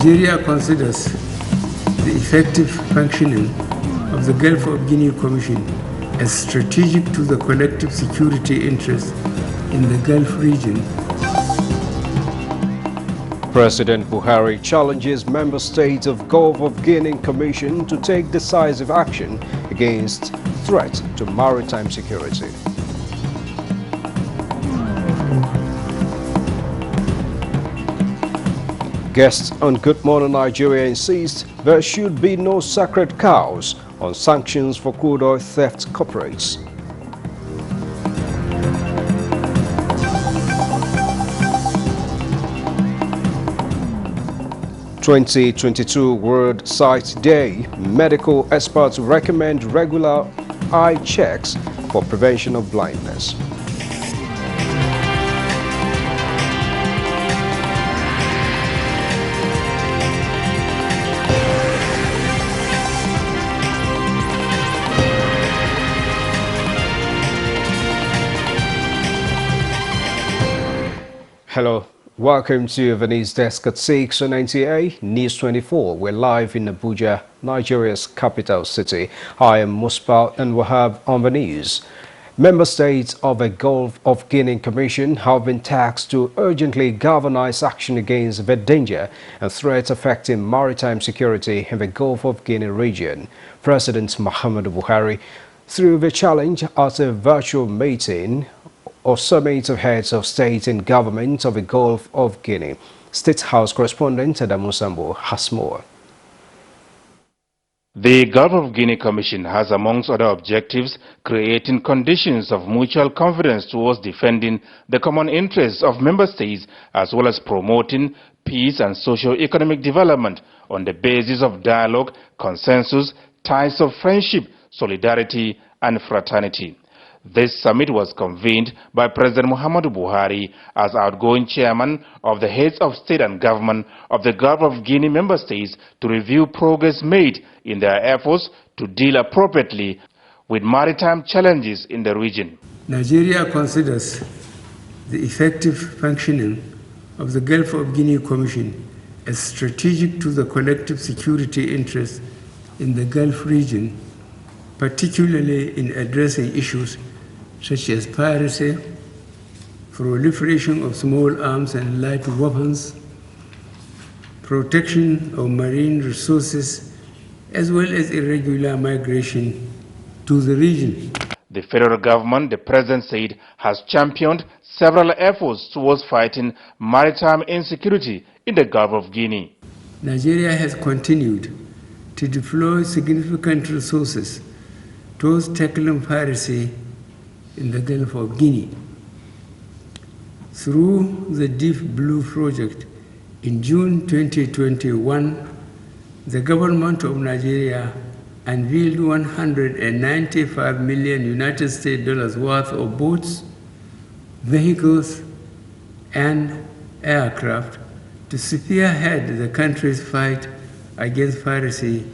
Nigeria considers the effective functioning of the Gulf of Guinea Commission as strategic to the collective security interests in the Gulf region. President Buhari challenges member states of Gulf of Guinea Commission to take decisive action against threat to maritime security. Guests on Good Morning Nigeria insist there should be no sacred cows on sanctions for crude oil theft corporates. (2022) World Sight Day. Medical experts recommend regular eye checks for prevention of blindness. Hello, welcome to the news desk at 6 on NTA News 24. We're live in Abuja, Nigeria's capital city. I am Muspa and Wahab on the news. Member states of the Gulf of Guinea Commission have been tasked to urgently galvanize action against the danger and threats affecting maritime security in the Gulf of Guinea region. President Muhammadu Buhari, through the challenge at a virtual meeting or summit of heads of state and government of the Gulf of Guinea. State House correspondent Adamu Sambo has more. The Gulf of Guinea Commission has, amongst other objectives, creating conditions of mutual confidence towards defending the common interests of member states, as well as promoting peace and socio-economic development on the basis of dialogue, consensus, ties of friendship, solidarity, and fraternity. This summit was convened by President Muhammadu Buhari as outgoing chairman of the heads of state and government of the Gulf of Guinea member states to review progress made in their efforts to deal appropriately with maritime challenges in the region. Nigeria considers the effective functioning of the Gulf of Guinea Commission as strategic to the collective security interests in the Gulf region, particularly in addressing issues such as piracy, proliferation of small arms and light weapons, protection of marine resources, as well as irregular migration to the region. The federal government, the president said, has championed several efforts towards fighting maritime insecurity in the Gulf of Guinea. Nigeria has continued to deploy significant resources towards tackling piracy in the Gulf of Guinea. Through the Deep Blue Project, in June 2021, the government of Nigeria unveiled $195 million United States dollars worth of boats, vehicles, and aircraft to spearhead the country's fight against piracy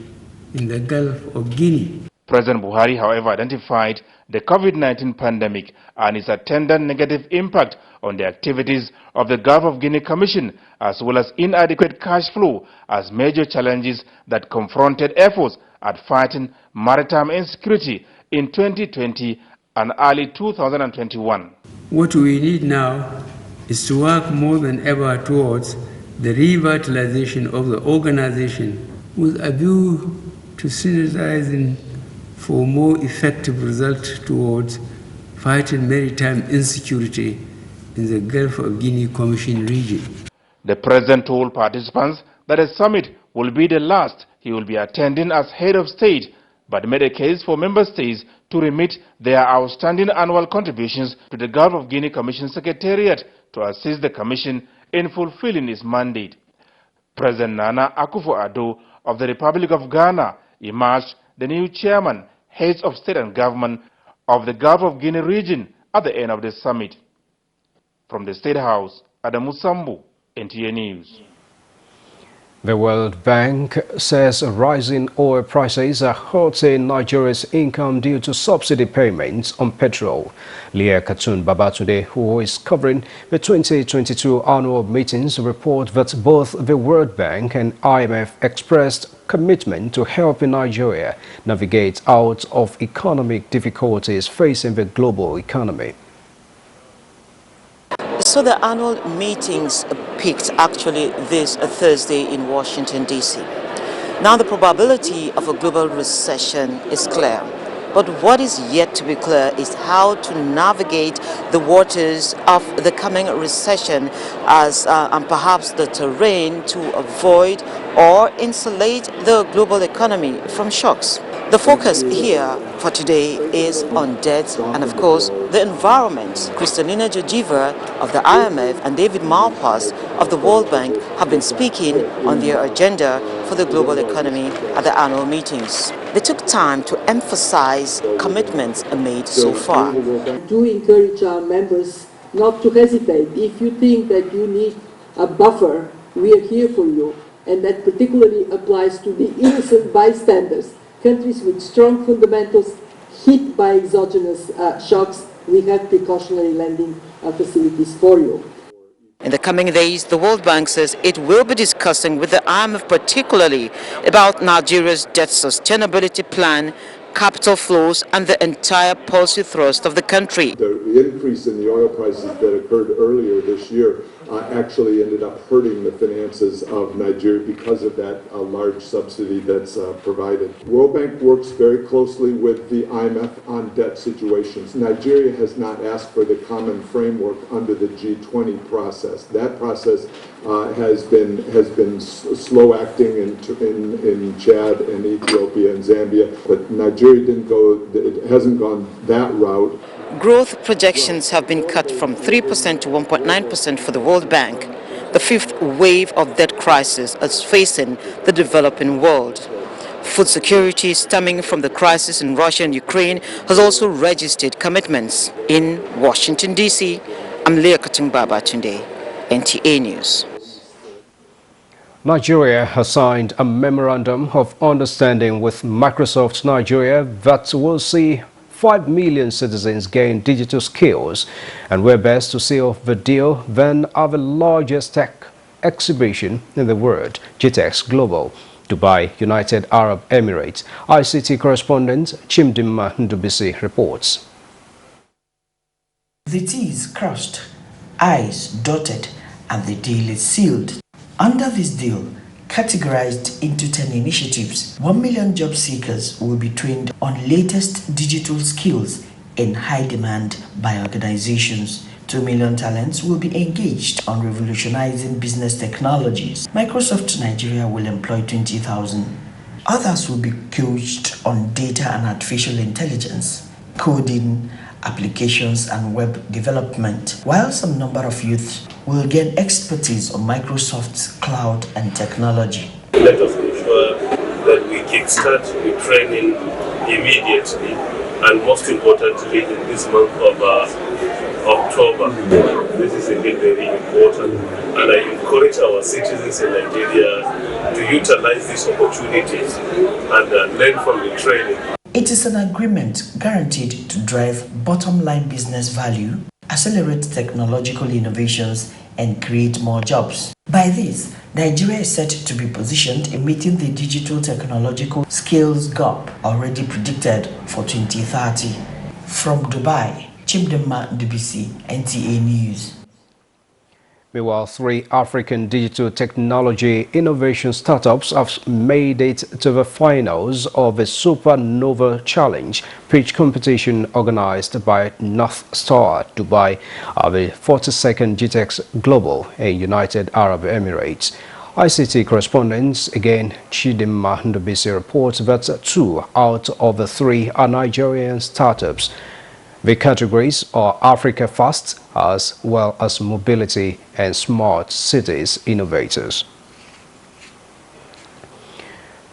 in the Gulf of Guinea. President Buhari, however, identified the COVID-19 pandemic and its attendant negative impact on the activities of the Gulf of Guinea Commission, as well as inadequate cash flow, as major challenges that confronted efforts at fighting maritime insecurity in 2020 and early 2021. What we need now is to work more than ever towards the revitalization of the organization with a view to synergizing for more effective results towards fighting maritime insecurity in the Gulf of Guinea Commission region. The president told participants that a summit will be the last he will be attending as head of state, but made a case for member states to remit their outstanding annual contributions to the Gulf of Guinea Commission Secretariat to assist the Commission in fulfilling its mandate. President Nana Akufo-Addo of the Republic of Ghana emerged the new chairman, heads of state and government of the Gulf of Guinea region at the end of the summit. From the State House, Adamu Sambu, NTA News. The World Bank says rising oil prices are hurting Nigeria's income due to subsidy payments on petrol. Leah Katun Babatunde, who is covering the 2022 annual meetings, report that both the World Bank and IMF expressed commitment to helping Nigeria navigate out of economic difficulties facing the global economy. So the annual meetings peaked actually this Thursday in Washington, D.C. Now the probability of a global recession is clear. But what is yet to be clear is how to navigate the waters of the coming recession and perhaps the terrain to avoid or insulate the global economy from shocks. The focus here for today is on debt and, of course, the environment. Kristalina Georgieva of the IMF and David Malpass of the World Bank have been speaking on their agenda for the global economy at the annual meetings. They took time to emphasize commitments made so far. To encourage our members not to hesitate. If you think that you need a buffer, we are here for you. And that particularly applies to the innocent bystanders. Countries with strong fundamentals hit by exogenous shocks, we have precautionary lending facilities for you. In the coming days, the World Bank says it will be discussing with the IMF particularly about Nigeria's debt sustainability plan, capital flows, and the entire policy thrust of the country. The increase in the oil prices that occurred earlier this year actually ended up hurting the finances of Nigeria because of that large subsidy that's provided. World Bank works very closely with the IMF on debt situations. Nigeria has not asked for the common framework under the G20 process. That process has been slow acting in Chad and Ethiopia and Zambia, but Nigeria hasn't gone that route. Growth projections have been cut from 3% to 1.9% for the World Bank. The fifth wave of debt crisis is facing the developing world. Food security stemming from the crisis in Russia and Ukraine has also registered commitments. In Washington, D.C., I'm Leah Babatunde, NTA News. Nigeria has signed a memorandum of understanding with Microsoft Nigeria that will see 5 million citizens gain digital skills, and we're best to seal the deal then have the largest tech exhibition in the world, GTEx Global, Dubai, United Arab Emirates. ICT correspondent Chimdima Ndubisi reports. The T's crossed, I's dotted, and the deal is sealed. Under this deal, categorized into 10 initiatives, 1 million job seekers will be trained on latest digital skills in high demand by organizations. 2 million talents will be engaged on revolutionizing business technologies. Microsoft Nigeria will employ 20,000. Others will be coached on data and artificial intelligence, coding, applications and web development, while some number of youth will gain expertise on Microsoft's cloud and technology. Let us ensure that we kickstart the training immediately, and most importantly in this month of October. This is indeed very important, and I encourage our citizens in Nigeria to utilize these opportunities and learn from the training. It is an agreement guaranteed to drive bottom-line business value, accelerate technological innovations, and create more jobs. By this, Nigeria is set to be positioned in meeting the digital technological skills gap already predicted for 2030. From Dubai, Chimdema Ndubisi, NTA News. Meanwhile, 3 African digital technology innovation startups have made it to the finals of the Supernova Challenge pitch competition organized by North Star Dubai at the 42nd GTEx Global in United Arab Emirates. ICT correspondents again Chidimma Ndubisi reports that 2 out of the 3 are Nigerian startups. The categories are Africa Fast as well as Mobility and Smart Cities Innovators.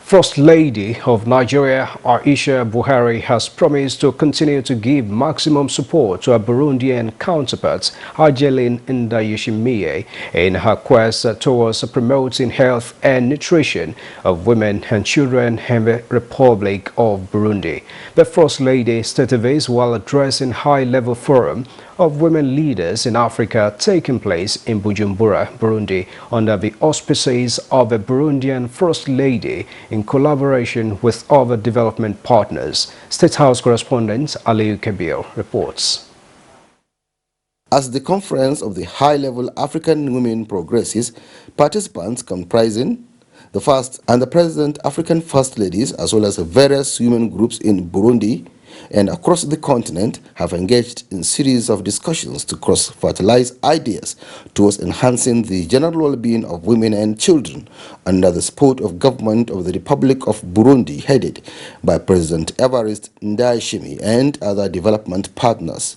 First Lady of Nigeria, Aisha Buhari, has promised to continue to give maximum support to her Burundian counterpart, Ajelin Ndayishimiye, in her quest towards promoting health and nutrition of women and children in the Republic of Burundi. The First Lady stated this while addressing high-level forum of women leaders in Africa taking place in Bujumbura, Burundi, under the auspices of the Burundian First Lady in collaboration with other development partners. State House correspondent Aliyu Kabir reports. As the conference of the high-level African women progresses, participants comprising the first and the present African First Ladies, as well as various women groups in Burundi and across the continent, have engaged in series of discussions to cross-fertilize ideas towards enhancing the general well-being of women and children under the support of government of the Republic of Burundi, headed by President Evariste Ndayishimiye and other development partners.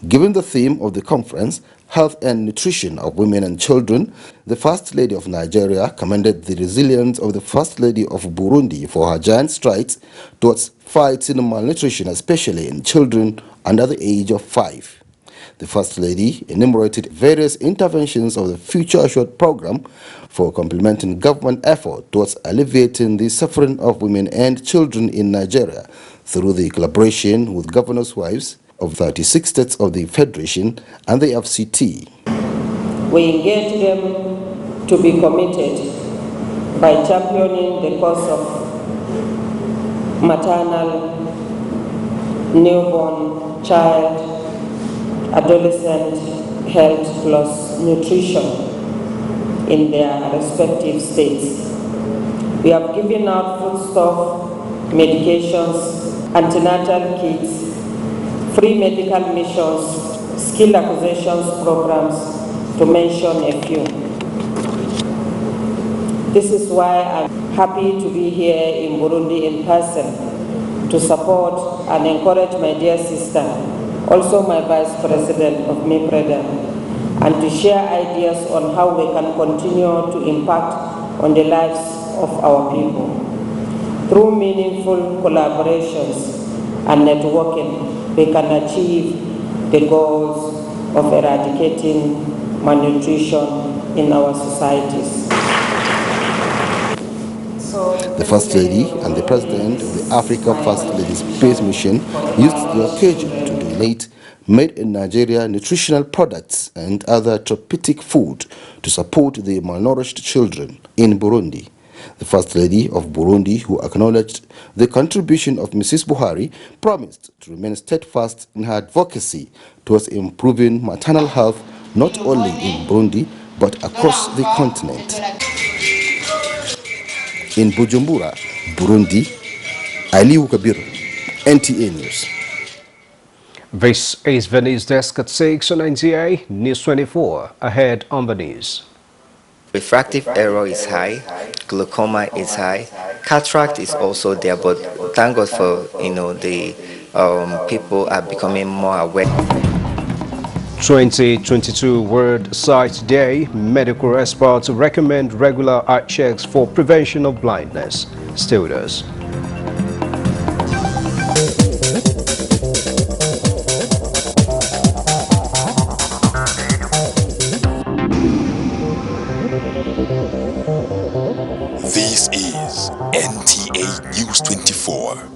Given the theme of the conference, Health and Nutrition of Women and Children, the First Lady of Nigeria commended the resilience of the First Lady of Burundi for her giant strides towards fighting malnutrition, especially in children under the age of 5. The First Lady enumerated various interventions of the Future Assured program for complementing government effort towards alleviating the suffering of women and children in Nigeria through the collaboration with governors' wives of 36 states of the Federation and the FCT. We engage them to be committed by championing the cause of maternal, newborn, child, adolescent health plus nutrition in their respective states. We have given out foodstuff, medications, antenatal kits, free medical missions, skill acquisitions programs, to mention a few. This is why I'm happy to be here in Burundi in person to support and encourage my dear sister, also my Vice President of MIPREDA, and to share ideas on how we can continue to impact on the lives of our people. Through meaningful collaborations and networking, we can achieve the goals of eradicating malnutrition in our societies. The First Lady and the President of the Africa First Lady Space Mission used the occasion to donate made-in-Nigeria nutritional products and other therapeutic food to support the malnourished children in Burundi. The First Lady of Burundi, who acknowledged the contribution of Mrs. Buhari, promised to remain steadfast in her advocacy towards improving maternal health not only in Burundi but across the continent. In Bujumbura, Burundi, Aliyu Kabir, NTA News. This is the news desk at 6 on NTA News 24. Ahead on the news. Refractive error is high, glaucoma is high, cataract is also there, but thank God for the people are becoming more aware. 2022 World Sight Day, medical experts recommend regular eye checks for prevention of blindness. Stay with us. This is NTA News 24.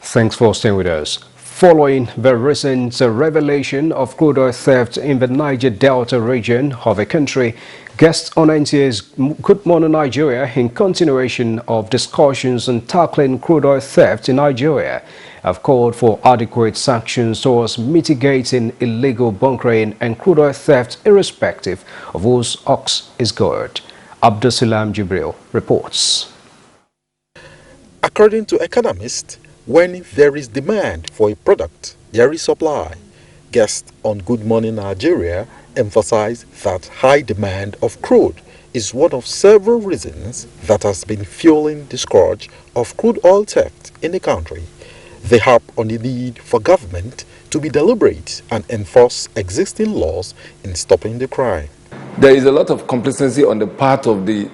Thanks for staying with us. Following the recent revelation of crude oil theft in the Niger Delta region of the country, guests on NTA's Good Morning Nigeria, in continuation of discussions on tackling crude oil theft in Nigeria, have called for adequate sanctions towards mitigating illegal bunkering and crude oil theft irrespective of whose ox is gored. Abdusalam Jibril reports. According to economists, when there is demand for a product, there is supply. Guests on Good Morning Nigeria emphasize that high demand of crude is one of several reasons that has been fueling the scourge of crude oil theft in the country. They harp on the need for government to be deliberate and enforce existing laws in stopping the crime. There is a lot of complacency on the part of the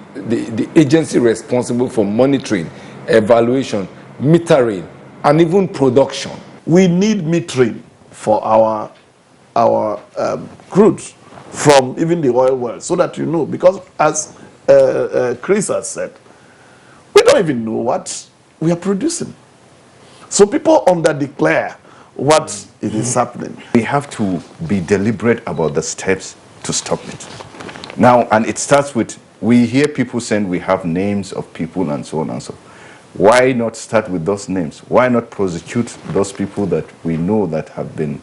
agency responsible for monitoring, evaluation, metering, and even production. We need metering for our crude from even the oil wells, so that you know, because as Chris has said, we don't even know what we are producing. So people under-declare what it is happening. We have to be deliberate about the steps to stop it. Now, and it starts with, we hear people saying we have names of people and so on and so forth. Why not start with those names? Why not prosecute those people that we know that have been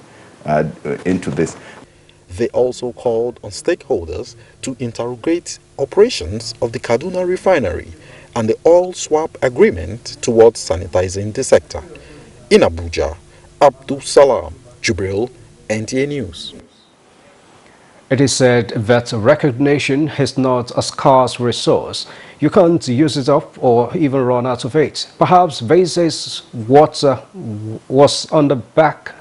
into this? They also called on stakeholders to interrogate operations of the Kaduna refinery and the oil swap agreement towards sanitizing the sector. In Abuja, Abdul Salam Jubril, NTA News. It is said that recognition is not a scarce resource. You can't use it up or even run out of it. Perhaps this is what was on the back.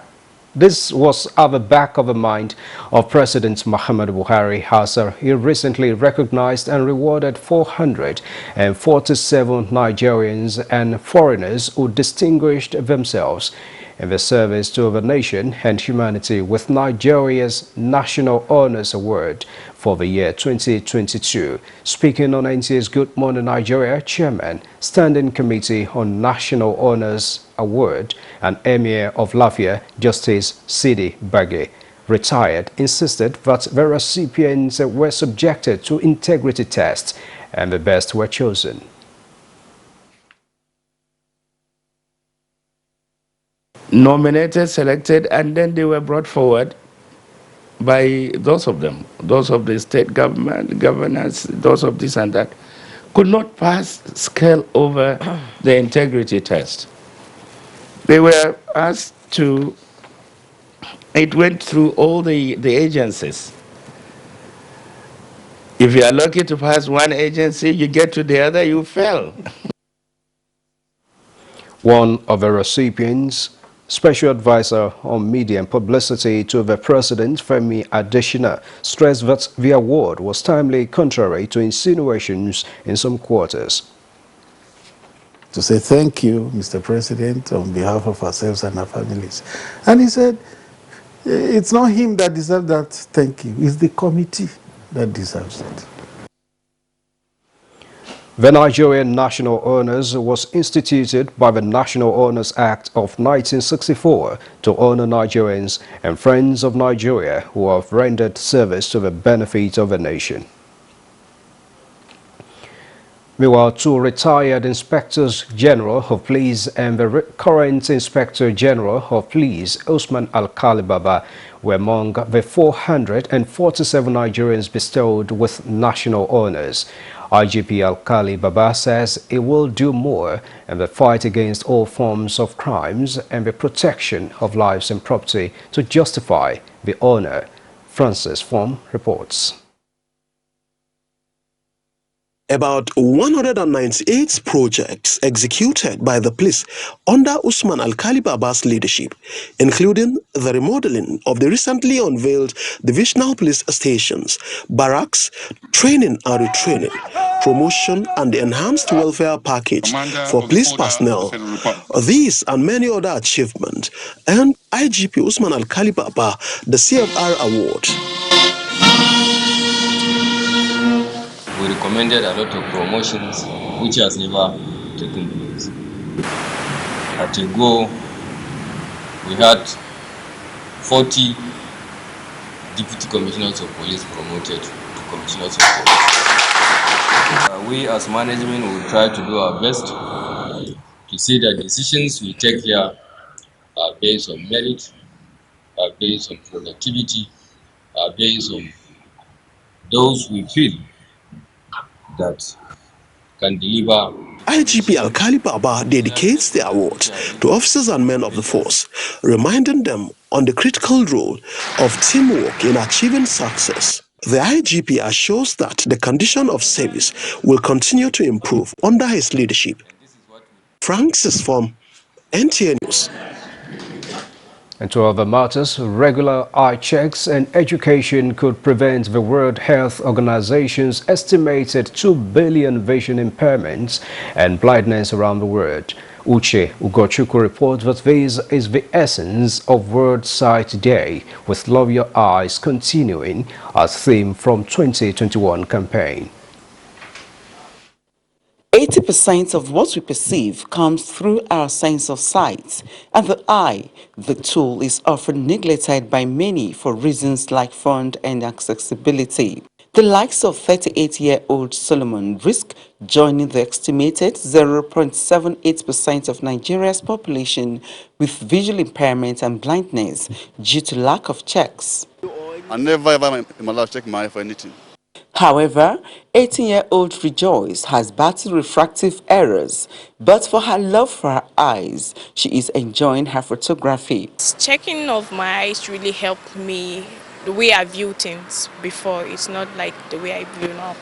This was at the back of the mind of President Muhammadu Buhari as he recently recognized and rewarded 447 Nigerians and foreigners who distinguished themselves in the service to the nation and humanity with Nigeria's National Honors Award for the year 2022. Speaking on NTA's Good Morning Nigeria, Chairman, Standing Committee on National Honors Award and Emir of Lafia, Justice Sidi Bagay, retired, insisted that the recipients were subjected to integrity tests and the best were chosen. Nominated, selected, and then they were brought forward by those of them, those of the state government, governors, those of this and that, could not pass scale over the integrity test. They were asked to, it went through all the agencies. If you are lucky to pass one agency, you get to the other, you fail. One of the recipients, Special Advisor on Media and Publicity to the President, Femi Adesina, stressed that the award was timely, contrary to insinuations in some quarters. To say thank you, Mr. President, on behalf of ourselves and our families. And he said, it's not him that deserves that thank you, it's the committee that deserves it. The Nigerian National Honors was instituted by the National Honors Act of 1964 to honor Nigerians and friends of Nigeria who have rendered service to the benefit of the nation. Meanwhile, two retired Inspectors General of Police and the current Inspector General of Police, Usman Alkali Baba, were among the 447 Nigerians bestowed with national honors. IGP Alkali Baba says it will do more in the fight against all forms of crimes and the protection of lives and property to justify the honor. Francis Form reports. About 198 projects executed by the police under Usman Alkali Baba's leadership, including the remodeling of the recently unveiled divisional police stations, barracks, training and retraining, promotion and the enhanced welfare package for police personnel. These and many other achievements earned IGP Usman Alkali Baba the CFR Award. We recommended a lot of promotions which has never taken place. At a go, we had 40 deputy commissioners of police promoted to commissioners of police. We as management will try to do our best to see that decisions we take here are based on merit, are based on productivity, are based on those we feel that can deliver. IGP Alkali Baba dedicates the award to officers and men of the force, reminding them on the critical role of teamwork in achieving success. The IGP assures that the condition of service will continue to improve under his leadership. Francis from NTA News. And to other matters, regular eye checks and education could prevent the World Health Organization's estimated 2 billion vision impairments and blindness around the world. Uche Ugochukwu reports that this is the essence of World Sight Day, with Love Your Eyes continuing as theme from 2021 campaign. 80% of what we perceive comes through our sense of sight, and the eye, the tool, is often neglected by many for reasons like fund and accessibility. The likes of 38-year-old Solomon risk joining the estimated 0.78% of Nigeria's population with visual impairment and blindness due to lack of checks. I never ever in my life check my eye for anything. However, 18-year-old Rejoice has battled refractive errors, but for her love for her eyes, she is enjoying her photography. Checking of my eyes really helped me the way I view things before. It's not like the way I view now.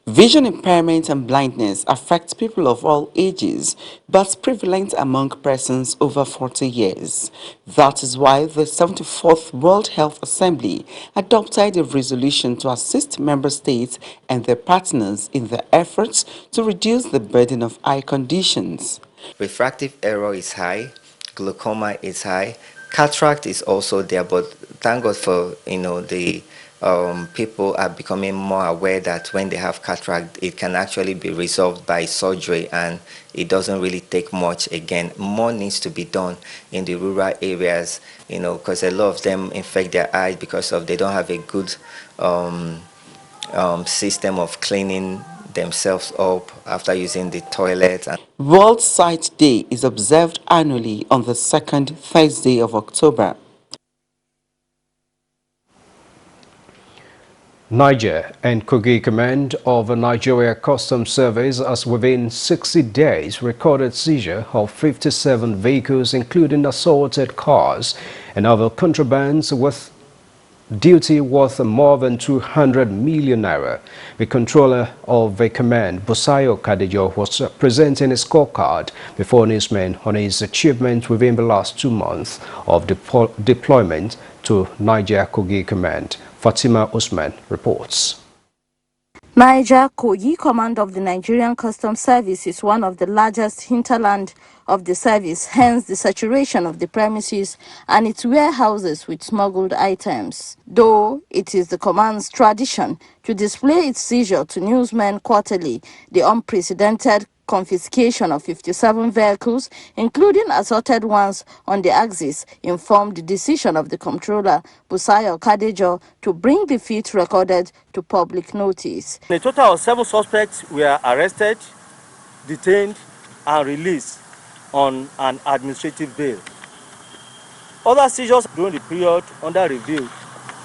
Vision impairment and blindness affect people of all ages, but prevalent among persons over 40 years. That is why the 74th World Health Assembly adopted a resolution to assist member states and their partners in their efforts to reduce the burden of eye conditions. Refractive error is high, glaucoma is high, cataract is also there, but thank God for, the people are becoming more aware that when they have cataract, it can actually be resolved by surgery, and it doesn't really take much. Again, more needs to be done in the rural areas, because a lot of them infect their eyes because they don't have a good system of cleaning themselves up after using the toilet. World Sight Day is observed annually on the second Thursday of October. Niger and Kogi Command of the Nigeria Customs Service has within 60 days recorded seizure of 57 vehicles, including assaulted cars and other contrabands with duty worth more than 200 million naira. The controller of the command, Busayo Kadejo, was presenting a scorecard before newsmen on his achievement within the last 2 months of deployment to Niger Kogi Command. Fatima Usman reports. Niger Kogi Command of the Nigerian Customs Service is one of the largest hinterland of the service, hence the saturation of the premises and its warehouses with smuggled items. Though it is the command's tradition to display its seizure to newsmen quarterly, the unprecedented confiscation of 57 vehicles, including assorted ones on the axis, informed the decision of the comptroller, Busayo Kadejo, to bring the feat recorded to public notice. A total of 7 suspects were arrested, detained, and released on an administrative bail. Other seizures during the period under review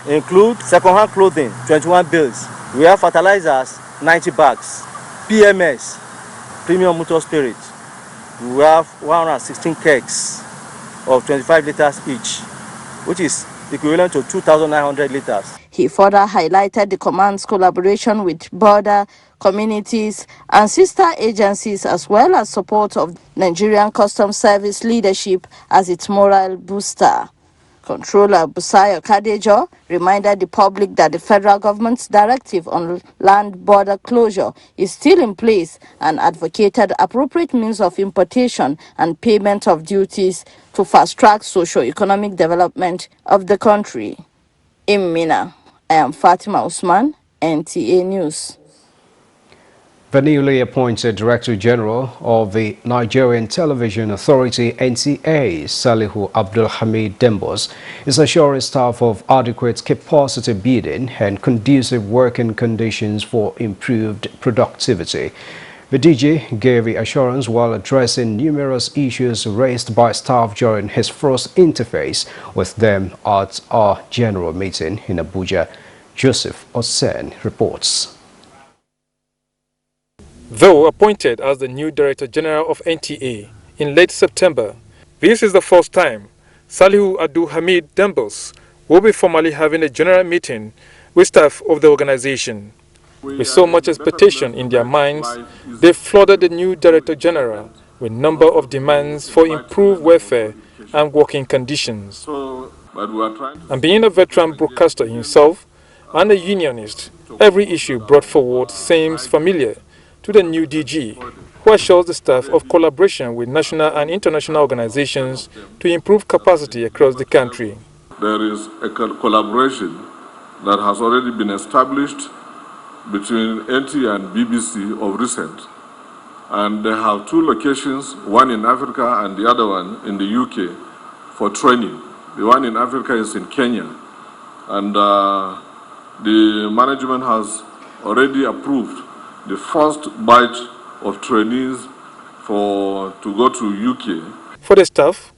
include second-hand clothing, 21 bales, rare fertilizers, 90 bags, PMS, premium motor spirit. We have 116 kegs of 25 liters each, which is equivalent to 2,900 liters. He further highlighted the command's collaboration with border communities and sister agencies, as well as support of Nigerian Customs Service leadership as its moral booster. Controller Busayo Kadejo reminded the public that the federal government's directive on land border closure is still in place and advocated appropriate means of importation and payment of duties to fast-track socio-economic development of the country. In Mina, I am Fatima Usman, NTA News. The newly appointed Director General of the Nigerian Television Authority, NTA, Salihu Abdul Hamid Dembos, is assuring staff of adequate capacity building and conducive working conditions for improved productivity. The DG gave the assurance while addressing numerous issues raised by staff during his first interface with them at our general meeting in Abuja. Joseph Osen reports. Though appointed as the new Director General of NTA in late September, this is the first time Salihu Abdul Hamid Dembos will be formally having a general meeting with staff of the organization. With so much expectation in their minds, they flooded the new Director General with a number of demands for improved welfare and working conditions. And being a veteran broadcaster himself and a unionist, every issue brought forward seems familiar to the new DG, who assures the staff of collaboration with national and international organizations to improve capacity across the country. There is a collaboration that has already been established between NTA and BBC of recent. And they have two locations, one in Africa and the other one in the UK for training. The one in Africa is in Kenya. And the management has already approved the first batch of trainees to go to UK. For the staff,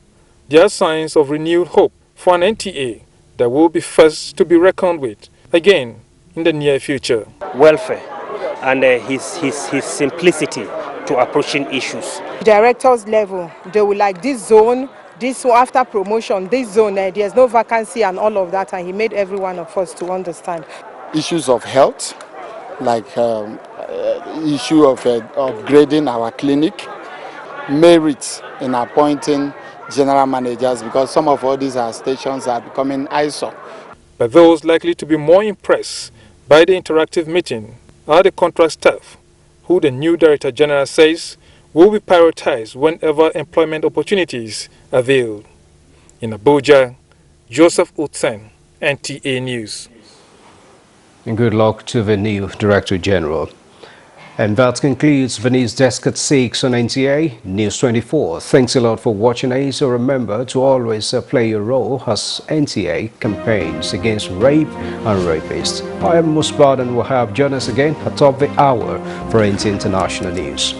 there are signs of renewed hope for an NTA that will be first to be reckoned with again in the near future. Welfare and his simplicity to approaching issues. Directors level, they will like this zone, this after promotion, this zone, there's no vacancy and all of that, and he made every one of us to understand. Issues of health, like issue of upgrading our clinic, merit in appointing general managers, because some of all these stations are becoming eyesore. But those likely to be more impressed by the interactive meeting are the contract staff, who the new Director General says will be prioritized whenever employment opportunities avail. In Abuja, Joseph Utsen, NTA News. And good luck to the new Director General. And that concludes the news desk at 6 on NTA News 24. Thanks a lot for watching us. So remember to always play your role as NTA campaigns against rape and rapists. I am Musbad and will have join us again at top of the hour for NTA International News.